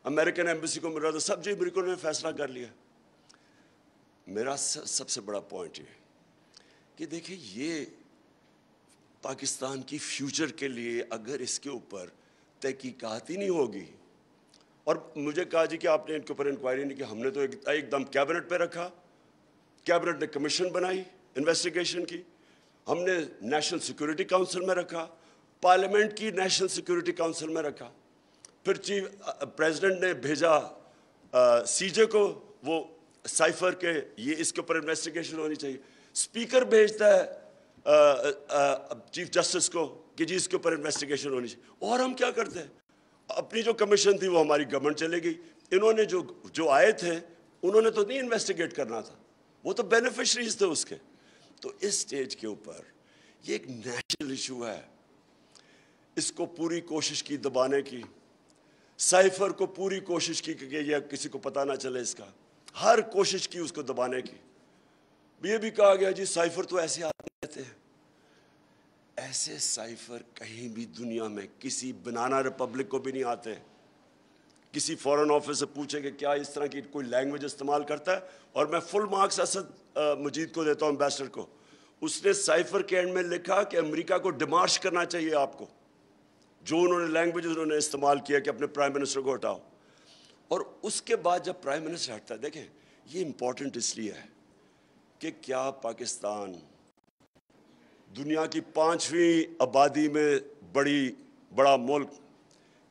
امریکن ایمبیسی کو مل رہا تھا سب جی امریکن نے فیصلہ کر لیا. میرا سب سے بڑا پوائنٹ یہ کہ دیکھیں یہ پاکستان کی فیوچر کے لیے اگر اس کے اوپر تحقیقات ہی نہیں ہوگی, اور مجھے کہا جی کہ آپ نے ان کے اوپر انکوائری نہیں کی, ہم نے تو ایک دم کیبنٹ پہ رکھا, کیبنٹ نے کمیشن بنائی انویسٹیگیشن کی, ہم نے نیشنل سیکورٹی کونسل میں رکھا, پارلیمنٹ کی نیشنل سیکورٹی کونسل میں رکھا, پھر پریزیڈنٹ نے بھیجا سی جے کو وہ سائفر کے یہ اس کے اوپر انویسٹیگیشن ہونی چاہیے, اسپیکر بھیجتا ہے چیف جسٹس کو کہ جی اس کے اوپر انویسٹیگیشن ہونی چاہیے. اور ہم کیا کرتے ہیں, اپنی جو کمیشن تھی وہ ہماری گورنمنٹ چلے گئی, انہوں نے جو آئے تھے انہوں نے تو نہیں انویسٹیگیٹ کرنا تھا, وہ تو بینیفیشریز تھے اس کے. تو اس سٹیج کے اوپر یہ ایک نیشنل ایشو ہے, اس کو پوری کوشش کی دبانے کی, سائفر کو پوری کوشش کی کہ یہ کسی کو پتہ نہ چلے, اس کا ہر کوشش کی اس کو دبانے کی. یہ بھی کہا گیا جی سائفر تو ایسے آتے رہتے ہیں, ایسے سائفر کہیں بھی دنیا میں کسی بنانا ریپبلک کو بھی نہیں آتے. کسی فورن آفس سے پوچھے کہ کیا اس طرح کی کوئی لینگویج استعمال کرتا ہے, اور میں فل مارکس اسد مجید کو دیتا ہوں, امبیسڈر کو. اس نے سائفر کے اینڈ میں لکھا کہ امریکہ کو ڈیمارش کرنا چاہیے آپ کو, جو انہوں نے لینگویج انہوں نے استعمال کیا کہ اپنے پرائم منسٹر کو ہٹاؤ. اور اس کے بعد جب پرائم منسٹر ہٹتا ہے, دیکھیں یہ امپورٹنٹ اس لیے ہے کہ کیا پاکستان دنیا کی 5ویں آبادی میں بڑا ملک,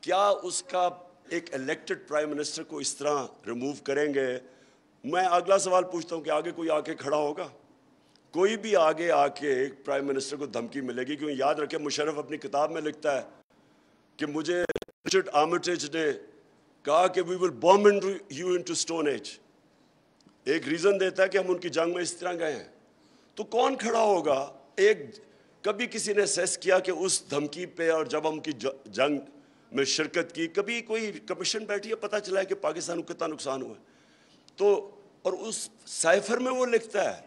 کیا اس کا ایک الیکٹڈ پرائم منسٹر کو اس طرح ریموو کریں گے؟ میں اگلا سوال پوچھتا ہوں کہ آگے کوئی آ کے کھڑا ہوگا؟ کوئی بھی آگے آ کے پرائم منسٹر کو دھمکی ملے گی؟ کیونکہ یاد رکھیں مشرف اپنی کتاب میں لکھتا ہے کہ مجھے رچرڈ آرمیٹیج نے کہا کہ we will bomb you into stone age. ایک ریزن دیتا ہے کہ ہم ان کی جنگ میں اس طرح گئے ہیں. تو کون کھڑا ہوگا؟ کبھی کسی نے سیس کیا کہ اس دھمکی پہ, اور جب ہم کی جنگ میں شرکت کی, کبھی کوئی کمیشن بیٹھی ہے پتہ چلا ہے کہ پاکستان کو کتنا نقصان ہوا ہے؟ تو اور اس سائفر میں وہ لکھتا ہے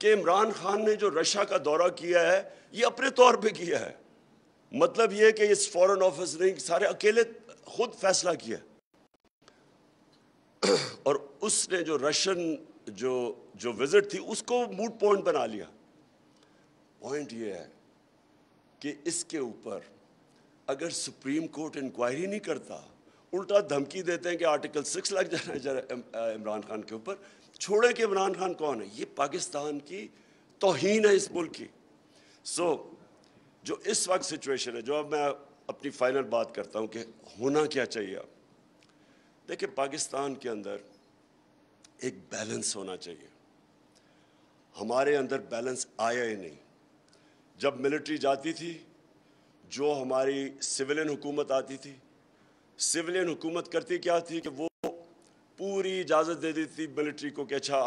کہ عمران خان نے جو رشیا کا دورہ کیا ہے یہ اپنے طور پہ کیا ہے, مطلب یہ کہ اس فورن آفس نے سارے اکیلے خود فیصلہ کیا. اور اس نے جو رشین جو وزٹ تھی اس کو موڈ پوائنٹ بنا لیا. پوائنٹ یہ ہے کہ اس کے اوپر اگر سپریم کورٹ انکوائری نہیں کرتا, الٹا دھمکی دیتے ہیں کہ آرٹیکل 6 لگ جانا عمران خان کے اوپر, چھوڑے کہ عمران خان کون ہے, یہ پاکستان کی توہین ہے اس ملک کی. جو اس وقت سچویشن ہے, جو اب میں اپنی فائنل بات کرتا ہوں کہ ہونا کیا چاہیے. اب دیکھیں پاکستان کے اندر ایک بیلنس ہونا چاہیے. ہمارے اندر بیلنس آیا ہی نہیں. جب ملٹری جاتی تھی, جو ہماری سویلین حکومت آتی تھی, سویلین حکومت کرتی کیا تھی کہ وہ پوری اجازت دے دیتی تھی ملٹری کو کہ اچھا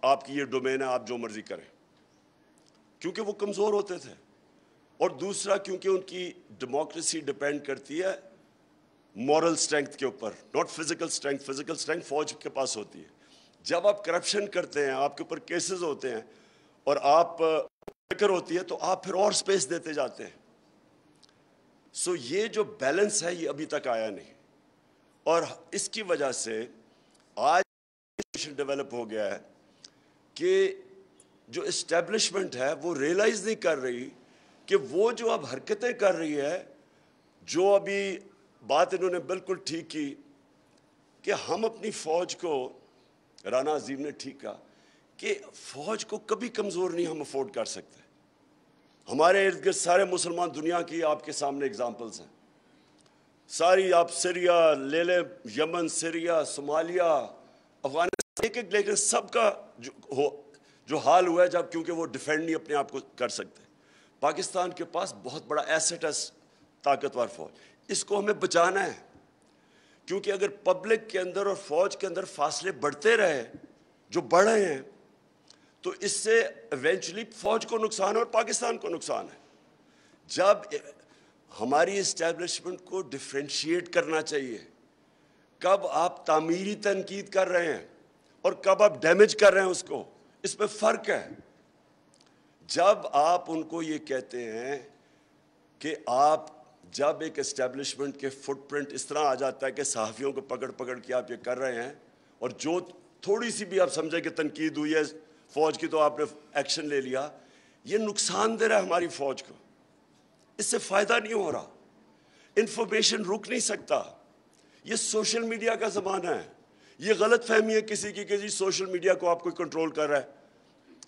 آپ کی یہ ڈومین ہے, آپ جو مرضی کریں, کیونکہ وہ کمزور ہوتے تھے. اور دوسرا کیونکہ ان کی ڈیموکریسی ڈیپینڈ کرتی ہے مورل سٹرینگتھ کے اوپر, ناٹ فزیکل سٹرینگتھ. فزیکل سٹرینگتھ فوج کے پاس ہوتی ہے. جب آپ کرپشن کرتے ہیں, آپ کے اوپر کیسز ہوتے ہیں اور آپ فکر ہوتی ہے, تو آپ پھر اور سپیس دیتے جاتے ہیں. یہ جو بیلنس ہے یہ ابھی تک آیا نہیں, اور اس کی وجہ سے آج ڈیولپ ہو گیا ہے کہ جو اسٹیبلشمنٹ ہے وہ ریئلائز نہیں کر رہی کہ وہ جو اب حرکتیں کر رہی ہے, جو ابھی بات انہوں نے بالکل ٹھیک کی کہ ہم اپنی فوج کو, رانا عظیم نے ٹھیک کہا کہ فوج کو کبھی کمزور نہیں ہم افورڈ کر سکتے. ہمارے ارد گرد سارے مسلمان دنیا کی آپ کے سامنے اگزامپلز ہیں ساری. آپ سیریا لے لیں, یمن, سیریا, صومالیہ, افغانستان, ایک لیکن سب کا جو حال ہوا ہے جب کیونکہ وہ ڈیفینڈ نہیں اپنے آپ کو کر سکتے. پاکستان کے پاس بہت بڑا ایسٹ ہے، طاقتور فوج. اس کو ہمیں بچانا ہے، کیونکہ اگر پبلک کے اندر اور فوج کے اندر فاصلے بڑھتے رہے جو بڑھ رہے ہیں تو اس سے ایونچولی فوج کو نقصان ہے اور پاکستان کو نقصان ہے. جب ہماری اسٹیبلشمنٹ کو ڈفرینشیٹ کرنا چاہیے، کب آپ تعمیری تنقید کر رہے ہیں اور کب آپ ڈیمیج کر رہے ہیں اس کو، اس میں فرق ہے. جب آپ ان کو یہ کہتے ہیں کہ آپ جب ایک اسٹیبلشمنٹ کے فٹ پرنٹ اس طرح آ جاتا ہے کہ صحافیوں کو پکڑ پکڑ کے آپ یہ کر رہے ہیں، اور جو تھوڑی سی بھی آپ سمجھیں کہ تنقید ہوئی ہے فوج کی تو آپ نے ایکشن لے لیا، یہ نقصان دہ رہا ہے ہماری فوج کو. اس سے فائدہ نہیں ہو رہا، انفارمیشن رک نہیں سکتا. یہ سوشل میڈیا کا زمانہ ہے. یہ غلط فہمی ہے کسی کی کہ جی سوشل میڈیا کو آپ کو کنٹرول کر رہا ہے.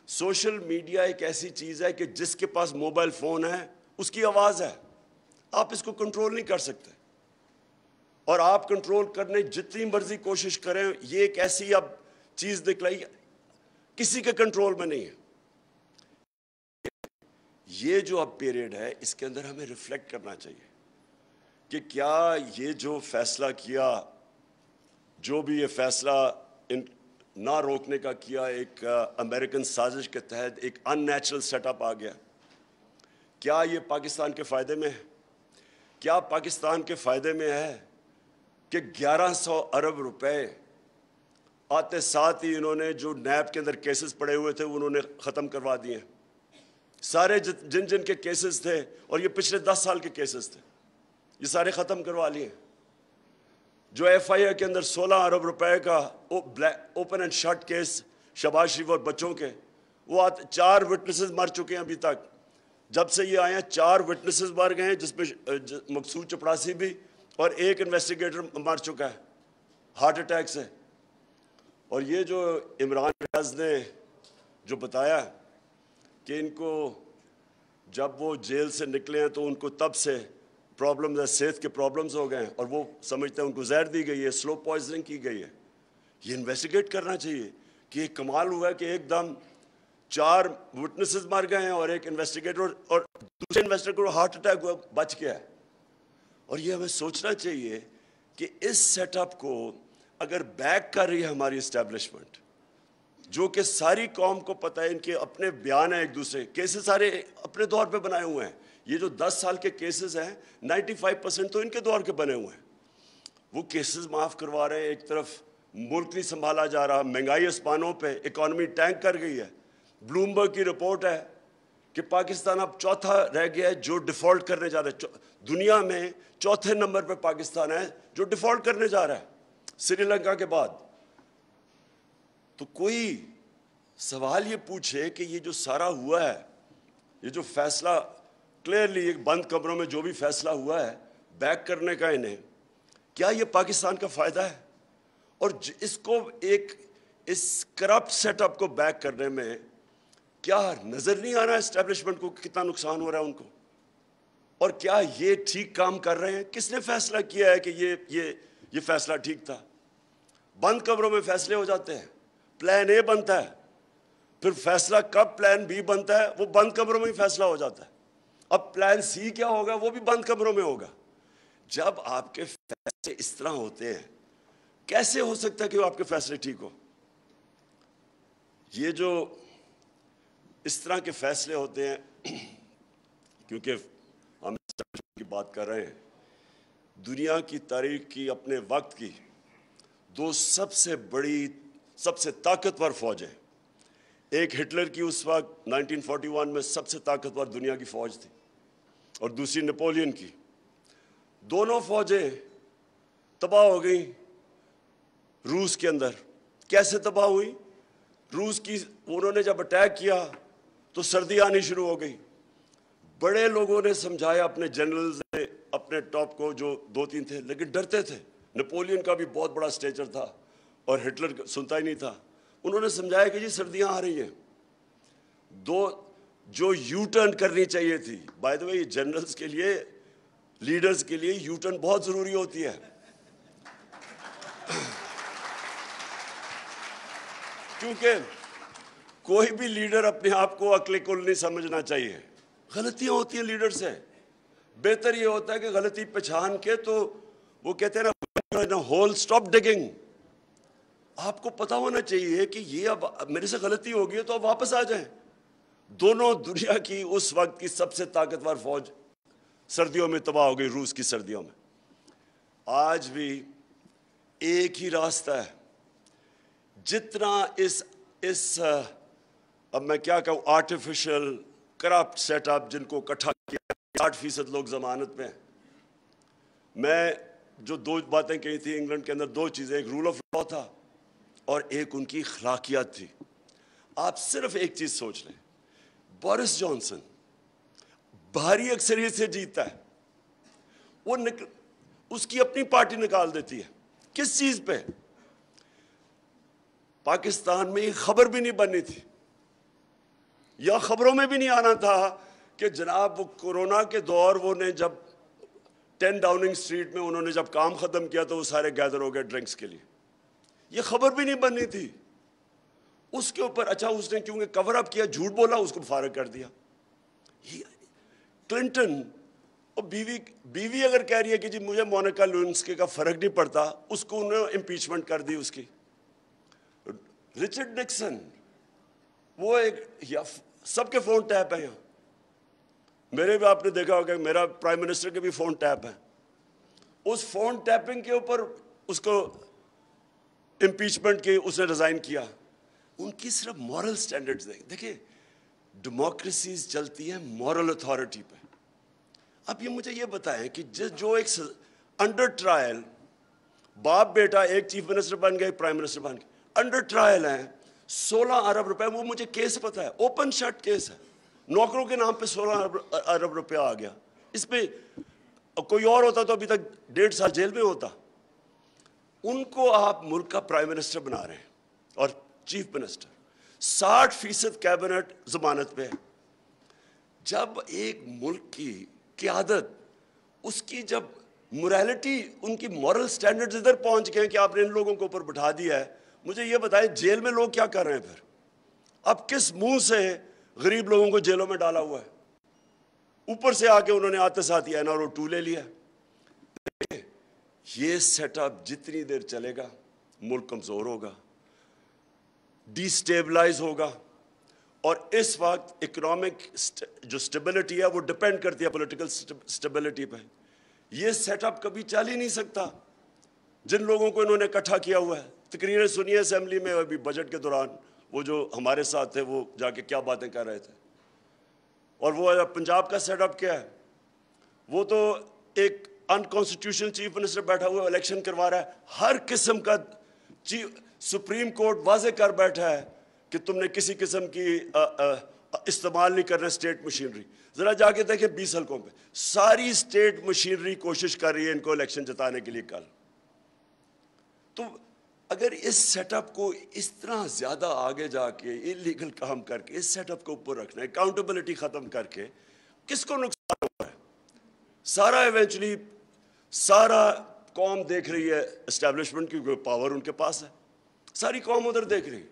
سوشل میڈیا ایک ایسی چیز ہے کہ جس کے پاس موبائل فون ہے اس کی آواز ہے. آپ اس کو کنٹرول نہیں کر سکتے، اور آپ کنٹرول کرنے جتنی مرضی کوشش کریں، یہ ایک ایسی اب چیز نکلائی کسی کے کنٹرول میں نہیں ہے. یہ جو اب پیریڈ ہے اس کے اندر ہمیں ریفلیکٹ کرنا چاہیے کہ کیا یہ جو فیصلہ کیا، جو بھی یہ فیصلہ نہ روکنے کا کیا، ایک امریکن سازش کے تحت ایک ان نیچرل سیٹ اپ آ گیا، کیا یہ پاکستان کے فائدے میں ہے؟ کیا پاکستان کے فائدے میں ہے کہ 1100 ارب روپے آتے ساتھ ہی انہوں نے جو نیب کے اندر کیسز پڑے ہوئے تھے انہوں نے ختم کروا دیے؟ سارے جن کے کیسز تھے، اور یہ پچھلے 10 سال کے کیسز تھے، یہ سارے ختم کروا لیے. جو ایف آئی اے کے اندر 16 ارب روپے کا open and shut case Shahbaz Sharif اور بچوں کے، وہ 4 وٹنسز مر چکے ہیں ابھی تک. جب سے یہ آئے ہیں 4 وٹنسز مر گئے ہیں، جس میں مقصود چپڑاسی بھی، اور ایک انویسٹیگیٹر مر چکا ہے ہارٹ اٹیک سے. اور یہ جو عمران ریاض نے جو بتایا کہ ان کو جب وہ جیل سے نکلے ہیں تو ان کو تب سے پرابلمز ہے، صحت کے پرابلمز ہو گئے ہیں، اور وہ سمجھتے ہیں ان کو زہر دی گئی ہے، سلو پوائزننگ کی گئی ہے. یہ انویسٹیگیٹ کرنا چاہیے کہ یہ کمال ہوا ہے کہ ایک دم 4 وٹنسز مر گئے ہیں اور ایک انویسٹیگیٹر، اور دوسرے انویسٹیگیٹر کو ہارٹ اٹیک ہوا بچ گیا ہے. اور یہ ہمیں سوچنا چاہیے کہ اس سیٹ اپ کو اگر بیک کر رہی ہے ہماری اسٹیبلشمنٹ، جو کہ ساری قوم کو پتہ ہے، ان کے اپنے بیان ہیں، ایک دوسرے کیسز سارے اپنے دور پہ بنائے ہوئے ہیں. یہ جو 10 سال کے کیسز ہیں 95% تو ان کے دور کے بنے ہوئے ہیں. وہ کیسز معاف کروا رہے ہیں، ایک طرف ملک نہیں سنبھالا جا رہا، مہنگائی اسپانوں پہ، اکانومی ٹینک کر گئی ہے. بلومبرگ کی رپورٹ ہے کہ پاکستان اب چوتھا رہ گیا ہے جو ڈیفالٹ کرنے جا رہا ہے. دنیا میں چوتھے نمبر پہ پاکستان ہے جو ڈیفالٹ کرنے جا رہا ہے، سری لنکا کے بعد. تو کوئی سوال یہ پوچھے کہ یہ جو سارا ہوا ہے، یہ جو فیصلہ کلیئرلی ایک بند کمروں میں جو بھی فیصلہ ہوا ہے بیک کرنے کا انہیں، کیا یہ پاکستان کا فائدہ ہے؟ اور اس کو اس کرپٹ سیٹ اپ کو بیک کرنے میں کیا نظر نہیں آ رہا ہے اسٹیبلشمنٹ کو کتنا نقصان ہو رہا ہے ان کو؟ اور کیا یہ ٹھیک کام کر رہے ہیں؟ کس نے فیصلہ کیا ہے کہ یہ فیصلہ ٹھیک تھا؟ بند کمروں میں فیصلے ہو جاتے ہیں، پلان اے بنتا ہے، پھر فیصلہ کب پلان بی بنتا ہے وہ بند کمروں میں ہی فیصلہ ہو جاتا ہے. اب پلان سی کیا ہوگا وہ بھی بند کمروں میں ہوگا. جب آپ کے فیصلے اس طرح ہوتے ہیں، کیسے ہو سکتا ہے کہ وہ آپ کے فیصلے ٹھیک ہو؟ یہ جو اس طرح کے فیصلے ہوتے ہیں، کیونکہ ہم کی بات کر رہے ہیں، دنیا کی تاریخ کی اپنے وقت کی 2 سب سے بڑی سب سے طاقتور فوجیں، ایک ہٹلر کی اس وقت 1941 میں سب سے طاقتور دنیا کی فوج تھی، اور دوسری نپولین کی. دونوں فوجیں تباہ ہو گئیں روس کے اندر. کیسے تباہ ہوئی؟ روس کی انہوں نے جب اٹیک کیا تو سردی آنی شروع ہو گئی. بڑے لوگوں نے سمجھایا، اپنے جنرلز نے، اپنے ٹاپ کو جو 2-3 تھے، لیکن ڈرتے تھے. نپولین کا بھی بہت بڑا اسٹیچر تھا اور ہٹلر سنتا ہی نہیں تھا. انہوں نے سمجھایا کہ جی سردیاں آ رہی ہیں. جو یو ٹرن کرنی چاہیے تھی، بائی دا وے یہ جنرلز کے لیے، لیڈرز کے لیے یو ٹرن بہت ضروری ہوتی ہے، کیونکہ کوئی بھی لیڈر اپنے آپ کو عقل کل نہیں سمجھنا چاہیے. غلطیاں ہوتی ہیں لیڈر سے. بہتر یہ ہوتا ہے کہ غلطی پہچان کے تو وہ کہتے ہیں نا ہول اسٹاپ ڈگنگ. آپ کو پتا ہونا چاہیے کہ یہ اب میرے سے غلطی ہو گئی ہے تو اب واپس آ جائیں. دونوں دنیا کی اس وقت کی سب سے طاقتور فوج سردیوں میں تباہ ہو گئی, روس کی سردیوں میں. آج بھی ایک ہی راستہ ہے. جتنا اس اب میں کیا کہوں, آرٹیفیشل کرپٹ سیٹ اپ جن کو اکٹھا کیا, 60% لوگ ضمانت میں ہیں. میں جو 2 باتیں کہی تھی انگلینڈ کے اندر, 2 چیزیں, ایک رول آف لا تھا اور ایک ان کی اخلاقیات تھی. آپ صرف ایک چیز سوچ لیں, بورس جانسن بھاری اکثریت سے جیتتا ہے, وہ اس کی اپنی پارٹی نکال دیتی ہے. کس چیز پہ؟ پاکستان میں یہ خبر بھی نہیں بننی تھی, یا خبروں میں بھی نہیں آنا تھا کہ جناب وہ کورونا کے دور وہ نے جب 10 ڈاؤننگ اسٹریٹ میں انہوں نے جب کام ختم کیا تو وہ سارے گیدر ہو گئے ڈرنکس کے لیے. یہ خبر بھی نہیں بننی تھی. اس کے اوپر اچھا اس نے کیونکہ کور اپ کیا, جھوٹ بولا, اس کو فارغ کر دیا. کلنٹن اور بیوی اگر کہہ رہی ہے کہ جی مجھے مونیکا لیونسکی کا فرق نہیں پڑتا, اس کو انہوں نے امپیچمنٹ کر دی اس کی. رچرڈ نکسن وہ ایک سب کے فون ٹیپ ہیں یہاں, میرے بھی آپ نے دیکھا ہوگا میرا پرائم منسٹر کے بھی فون ٹیپ ہیں. اس فون ٹیپنگ کے اوپر اس کو امپیچمنٹ کی, اس نے ریزائن کیا. ان کی صرف مورل سٹینڈرڈز دیکھیں, ڈیموکریسیز چلتی ہیں مورل اتھارٹی پہ. اب یہ مجھے یہ بتائیں کہ جو ایک انڈر ٹرائل باپ بیٹا ایک چیف منسٹر بن گئے, پرائم منسٹر بن گئے, انڈر ٹرائل ہیں, 16 ارب روپے, وہ مجھے کیس پتا ہے, اوپن شٹ کیس ہے, نوکروں کے نام پہ 16 ارب روپیہ آ گیا. اس پہ کوئی اور ہوتا تو ابھی تک 1.5 سال جیل میں ہوتا. ان کو آپ ملک کا پرائم منسٹر بنا رہے ہیں اور چیف منسٹر, 60% کیبنٹ ضمانت پہ ہے. جب ایک ملک کی قیادت, اس کی جب موریلٹی, ان کی مورل سٹینڈرڈز ادھر پہنچ گئے کہ آپ نے ان لوگوں کو اوپر بٹھا دیا ہے, مجھے یہ بتائیں جیل میں لوگ کیا کر رہے ہیں پھر؟ اب کس منہ سے غریب لوگوں کو جیلوں میں ڈالا ہوا ہے؟ اوپر سے آ کے انہوں نے آتے ساتھ ہی NRO 2 لے لیا. یہ سیٹ اپ جتنی دیر چلے گا ملک کمزور ہوگا, ڈی سٹیبلائز ہوگا. اور اس وقت اکنامک جو سٹیبلٹی ہے وہ ڈپینڈ کرتی ہے پولیٹیکل سٹیبلٹی پہ. یہ سیٹ اپ کبھی چل ہی نہیں سکتا جن لوگوں کو انہوں نے اکٹھا کیا ہوا ہے. تقریریں سنیے اسمبلی میں ابھی بجٹ کے دوران, وہ جو ہمارے ساتھ تھے وہ جا کے کیا باتیں کر رہے تھے. اور وہ پنجاب کا سیٹ اپ کیا ہے, وہ تو ایک انکانسٹیٹیوشنل چیف منسٹر بیٹھا ہوا الیکشن کروا رہا ہے. ہر قسم کا سپریم کورٹ واضح کر بیٹھا ہے کہ تم نے کسی قسم کی استعمال نہیں کرنا اسٹیٹ مشینری. ذرا جا کے دیکھیں 20 حلقوں پہ ساری اسٹیٹ مشینری کوشش کر رہی ہے ان کو الیکشن جتانے کے لیے کل. تو اگر اس سیٹ اپ کو اس طرح زیادہ آگے جا کے انلیگل کام کر کے اس سیٹ اپ کو اوپر رکھنا ہے, اکاؤنٹیبلٹی ختم کر کے, کس کو نقصان ہو رہا ہے؟ سارا ایونچولی سارا قوم دیکھ رہی ہے اسٹیبلشمنٹ کی پاور ان کے پاس ہے, ساری قوم ادھر دیکھ رہی ہے.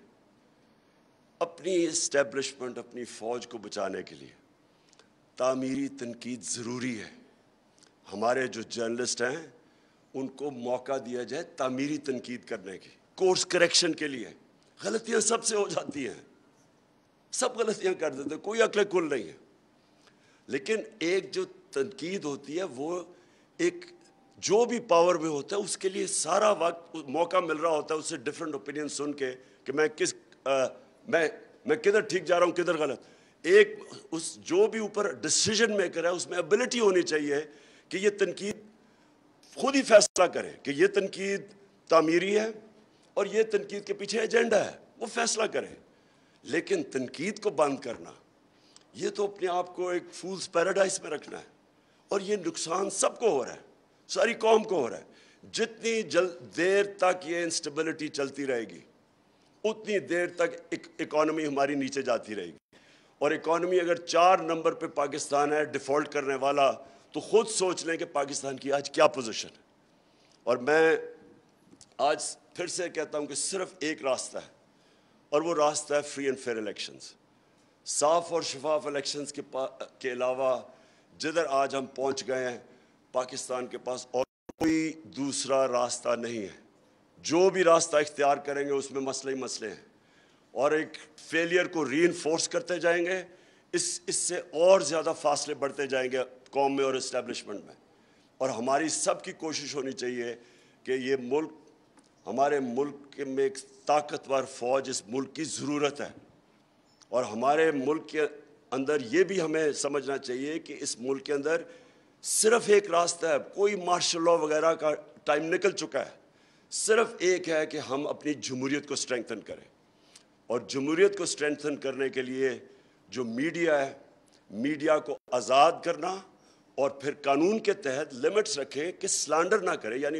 اپنی اسٹیبلشمنٹ, اپنی فوج کو بچانے کے لیے تعمیری تنقید ضروری ہے. ہمارے جو جرنلسٹ ہیں ان کو موقع دیا جائے تعمیری تنقید کرنے کی, کورس کریکشن کے لیے. غلطیاں سب سے ہو جاتی ہیں, سب غلطیاں کر دیتے, کوئی عقل کل نہیں ہے. لیکن ایک جو تنقید ہوتی ہے وہ ایک جو بھی پاور میں ہوتا ہے اس کے لیے سارا وقت موقع مل رہا ہوتا ہے اس سے ڈفرینٹ اوپینین سن کے کہ میں کدھر ٹھیک جا رہا ہوں کدھر غلط. ایک اس جو بھی اوپر ڈیسیژن میکر ہے اس میں ایبلٹی ہونی چاہیے کہ یہ تنقید خود ہی فیصلہ کرے کہ یہ تنقید تعمیری ہے اور یہ تنقید کے پیچھے ایجنڈا ہے, وہ فیصلہ کرے. لیکن تنقید کو بند کرنا, یہ تو اپنے آپ کو ایک فولز پیراڈائز میں رکھنا ہے. اور یہ نقصان سب کو ہو رہا ہے, ساری قوم کو ہو رہا ہے. جتنی دیر تک یہ انسٹیبلٹی چلتی رہے گی اتنی دیر تک اکانومی ہماری نیچے جاتی رہے گی. اور اکانومی اگر 4 نمبر پہ پاکستان ہے ڈیفالٹ کرنے والا, تو خود سوچ لیں کہ پاکستان کی آج کیا پوزیشن ہے. اور میں آج پھر سے کہتا ہوں کہ صرف ایک راستہ ہے اور وہ راستہ ہے فری اینڈ فیئر الیکشنز. صاف اور شفاف الیکشنز کے علاوہ جدھر آج ہم پہنچ گئے ہیں، پاکستان کے پاس اور کوئی دوسرا راستہ نہیں ہے. جو بھی راستہ اختیار کریں گے اس میں مسئلے ہی مسئلے ہیں، اور ایک فیلئر کو ری انفورس کرتے جائیں گے. اس سے اور زیادہ فاصلے بڑھتے جائیں گے قوم میں اور اسٹیبلشمنٹ میں. اور ہماری سب کی کوشش ہونی چاہیے کہ یہ ملک، ہمارے ملک میں ایک طاقتور فوج اس ملک کی ضرورت ہے. اور ہمارے ملک کے اندر یہ بھی ہمیں سمجھنا چاہیے کہ اس ملک کے اندر صرف ایک راستہ ہے. کوئی مارشل لاء وغیرہ کا ٹائم نکل چکا ہے. صرف ایک ہے کہ ہم اپنی جمہوریت کو اسٹرینگتھن کریں. اور جمہوریت کو اسٹرینگتھن کرنے کے لیے جو میڈیا ہے، میڈیا کو آزاد کرنا، اور پھر قانون کے تحت لمٹس رکھیں کہ سلانڈر نہ کرے. یعنی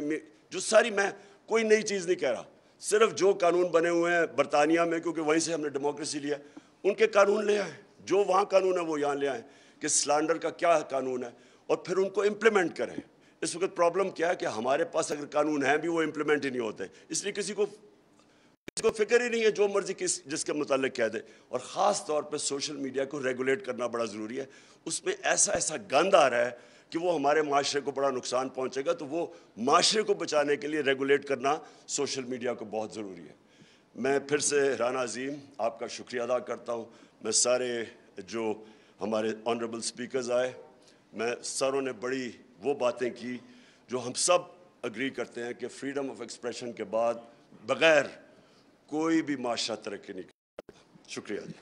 جو ساری، میں کوئی نئی چیز نہیں کہہ رہا، صرف جو قانون بنے ہوئے ہیں برطانیہ میں، کیونکہ وہیں سے ہم نے ڈیموکریسی لیا، ان کے قانون لے آئیں. جو وہاں قانون ہے وہ یہاں لے آئیں کہ سلانڈر کا کیا قانون ہے، اور پھر ان کو امپلیمنٹ کریں. اس وقت پرابلم کیا ہے کہ ہمارے پاس اگر قانون ہیں بھی وہ امپلیمنٹ ہی نہیں ہوتے، اس لیے کسی کو فکر ہی نہیں ہے، جو مرضی جس کے متعلق کہہ دے. اور خاص طور پہ سوشل میڈیا کو ریگولیٹ کرنا بڑا ضروری ہے. اس میں ایسا گند آ رہا ہے کہ وہ ہمارے معاشرے کو بڑا نقصان پہنچے گا. تو وہ معاشرے کو بچانے کے لیے ریگولیٹ کرنا سوشل میڈیا کو بہت ضروری ہے. میں پھر سے رانا عظیم آپ کا شکریہ ادا کرتا ہوں. میں سارے جو ہمارے آنریبل سپیکرز آئے، میں ساروں نے بڑی وہ باتیں کی جو ہم سب اگری کرتے ہیں کہ فریڈم آف ایکسپریشن کے بعد بغیر کوئی بھی معاشرہ ترقی نہیں کرتا. شکریہ جی.